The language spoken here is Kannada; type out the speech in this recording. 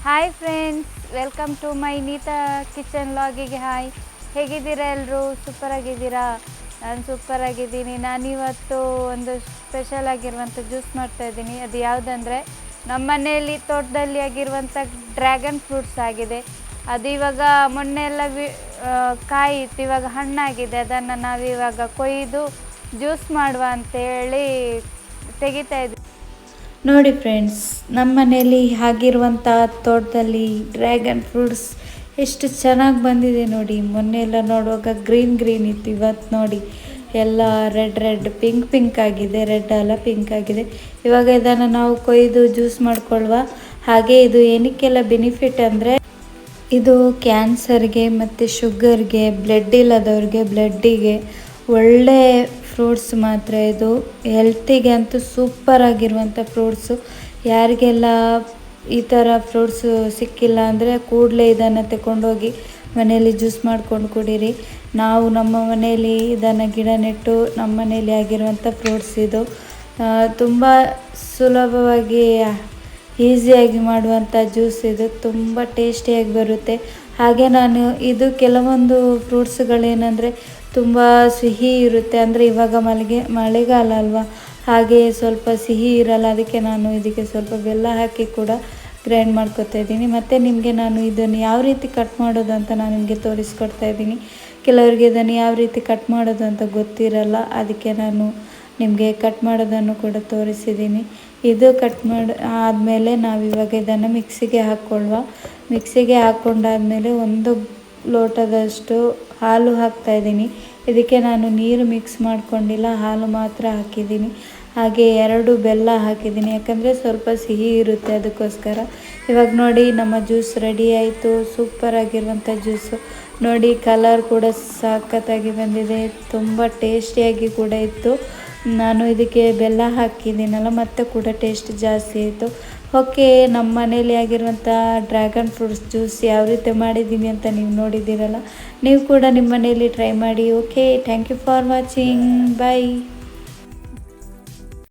Hi friends, welcome to my Neetha kitchen ಲಾಗಿಗೆ. ಹಾಯ್, ಹೇಗಿದ್ದೀರಾ ಎಲ್ಲರೂ? ಸೂಪರಾಗಿದ್ದೀರಾ? ನಾನು ಸೂಪರಾಗಿದ್ದೀನಿ. ನಾನಿವತ್ತು ಒಂದು ಸ್ಪೆಷಲ್ ಆಗಿರುವಂಥ ಜ್ಯೂಸ್ ಮಾಡ್ತಾಯಿದ್ದೀನಿ. ಅದು ಯಾವುದಂದರೆ ನಮ್ಮ ಮನೆಯಲ್ಲಿ ತೋಟದಲ್ಲಿ ಆಗಿರುವಂಥ ಡ್ರ್ಯಾಗನ್ ಫ್ರೂಟ್ಸ್ ಆಗಿದೆ. ಅದು ಇವಾಗ ಮೊನ್ನೆ ಎಲ್ಲ ಕಾಯಿ ಇತ್ತು, ಇವಾಗ ಹಣ್ಣಾಗಿದೆ. ಅದನ್ನು ನಾವಿವಾಗ ಕೊಯ್ದು ಜ್ಯೂಸ್ ಮಾಡುವ ಅಂತೇಳಿ ತೆಗಿತಾ ಇದ್ವಿ. ನೋಡಿ ಫ್ರೆಂಡ್ಸ್, ನಮ್ಮ ಮನೆಯಲ್ಲಿ ಆಗಿರುವಂಥ ತೋಟದಲ್ಲಿ ಡ್ರ್ಯಾಗನ್ ಫ್ರೂಟ್ಸ್ ಎಷ್ಟು ಚೆನ್ನಾಗಿ ಬಂದಿದೆ ನೋಡಿ. ಮೊನ್ನೆ ಎಲ್ಲ ನೋಡುವಾಗ ಗ್ರೀನ್ ಇತ್ತು, ಇವತ್ತು ನೋಡಿ ಎಲ್ಲ ರೆಡ್ ಪಿಂಕ್ ಆಗಿದೆ. ರೆಡ್ ಅಲ್ಲ, ಪಿಂಕ್ ಆಗಿದೆ. ಇವಾಗ ಇದನ್ನು ನಾವು ಕೊಯ್ದು ಜ್ಯೂಸ್ ಮಾಡ್ಕೊಳ್ವ. ಹಾಗೆ ಇದು ಏನಕ್ಕೆಲ್ಲ ಬೆನಿಫಿಟ್ ಅಂದರೆ, ಇದು ಕ್ಯಾನ್ಸರ್ಗೆ ಮತ್ತು ಶುಗರ್ಗೆ, ಬ್ಲಡ್ ಇಲ್ಲದವ್ರಿಗೆ ಬ್ಲಡ್ಡಿಗೆ ಒಳ್ಳೆ ಫ್ರೂಟ್ಸ್. ಮಾತ್ರ ಇದು ಹೆಲ್ತಿಗೆ ಅಂತೂ ಸೂಪರ್ ಆಗಿರುವಂಥ ಫ್ರೂಟ್ಸು. ಯಾರಿಗೆಲ್ಲ ಈ ಥರ ಫ್ರೂಟ್ಸು ಸಿಕ್ಕಿಲ್ಲ ಅಂದರೆ ಕೂಡಲೇ ಇದನ್ನು ತಗೊಂಡೋಗಿ ಮನೆಯಲ್ಲಿ ಜ್ಯೂಸ್ ಮಾಡ್ಕೊಂಡು ಕುಡೀರಿ. ನಾವು ನಮ್ಮ ಮನೆಯಲ್ಲಿ ಇದನ್ನು ಗಿಡ ನೆಟ್ಟು ನಮ್ಮ ಮನೆಯಲ್ಲಿ ಆಗಿರುವಂಥ ಫ್ರೂಟ್ಸ್ ಇದು. ತುಂಬ ಸುಲಭವಾಗಿ ಈಸಿಯಾಗಿ ಮಾಡುವಂಥ ಜ್ಯೂಸ್ ಇದು. ತುಂಬ ಟೇಸ್ಟಿಯಾಗಿ ಬರುತ್ತೆ. ಹಾಗೆ ನಾನು ಇದು ಕೆಲವೊಂದು ಫ್ರೂಟ್ಸ್ಗಳೇನೆಂದರೆ ತುಂಬ ಸಿಹಿ ಇರುತ್ತೆ. ಅಂದರೆ ಇವಾಗ ಮಳೆಗಾಲ ಅಲ್ವಾ, ಹಾಗೆ ಸ್ವಲ್ಪ ಸಿಹಿ ಇರಲ್ಲ. ಅದಕ್ಕೆ ನಾನು ಇದಕ್ಕೆ ಸ್ವಲ್ಪ ಬೆಲ್ಲ ಹಾಕಿ ಕೂಡ ಗ್ರೈಂಡ್ ಮಾಡ್ಕೊತಾ ಇದ್ದೀನಿ. ಮತ್ತು ನಿಮಗೆ ನಾನು ಇದನ್ನು ಯಾವ ರೀತಿ ಕಟ್ ಮಾಡೋದು ಅಂತ ನಾನು ನಿಮಗೆ ತೋರಿಸ್ಕೊಡ್ತಾ ಇದ್ದೀನಿ. ಕೆಲವರಿಗೆ ಇದನ್ನು ಯಾವ ರೀತಿ ಕಟ್ ಮಾಡೋದು ಅಂತ ಗೊತ್ತಿರಲ್ಲ, ಅದಕ್ಕೆ ನಾನು ನಿಮಗೆ ಕಟ್ ಮಾಡೋದನ್ನು ಕೂಡ ತೋರಿಸಿದ್ದೀನಿ. ಇದು ಕಟ್ ಮಾಡಿ ಆದಮೇಲೆ ನಾವಿವಾಗ ಇದನ್ನು ಮಿಕ್ಸಿಗೆ ಹಾಕ್ಕೊಳ್ಳುವ. ಮಿಕ್ಸಿಗೆ ಹಾಕ್ಕೊಂಡಾದ್ಮೇಲೆ 1 ಲೋಟದಷ್ಟು ಹಾಲು ಹಾಕ್ತಾಯಿದ್ದೀನಿ. ಇದಕ್ಕೆ ನಾನು ನೀರು ಮಿಕ್ಸ್ ಮಾಡ್ಕೊಂಡಿಲ್ಲ, ಹಾಲು ಮಾತ್ರ ಹಾಕಿದ್ದೀನಿ. ಹಾಗೆ 2 ಬೆಲ್ಲ ಹಾಕಿದ್ದೀನಿ, ಯಾಕಂದರೆ ಸ್ವಲ್ಪ ಸಿಹಿ ಇರುತ್ತೆ, ಅದಕ್ಕೋಸ್ಕರ. ಇವಾಗ ನೋಡಿ ನಮ್ಮ ಜ್ಯೂಸ್ ರೆಡಿ ಆಯಿತು. ಸೂಪರಾಗಿರುವಂಥ ಜ್ಯೂಸು ನೋಡಿ. ಕಲರ್ ಕೂಡ ಸಖತ್ತಾಗಿ ಬಂದಿದೆ, ತುಂಬ ಟೇಸ್ಟಿಯಾಗಿ ಕೂಡ ಇತ್ತು. ನಾನು ಇದಕ್ಕೆ ಬೆಲ್ಲ ಹಾಕಿದ್ದೀನಲ್ಲ, ಮತ್ತು ಕೂಡ ಟೇಸ್ಟ್ ಜಾಸ್ತಿ ಆಯಿತು. ಓಕೆ, ನಮ್ಮ ಮನೇಲಿ ಆಗಿರುವಂಥ ಡ್ರ್ಯಾಗನ್ ಫ್ರೂಟ್ಸ್ ಜ್ಯೂಸ್ ಯಾವ ರೀತಿ ಮಾಡಿದ್ದೀನಿ ಅಂತ ನೀವು ನೋಡಿದ್ದೀರಲ್ಲ, ನೀವು ಕೂಡ ನಿಮ್ಮ ಮನೆಯಲ್ಲಿ ಟ್ರೈ ಮಾಡಿ. Okay, thank you for watching. Bye.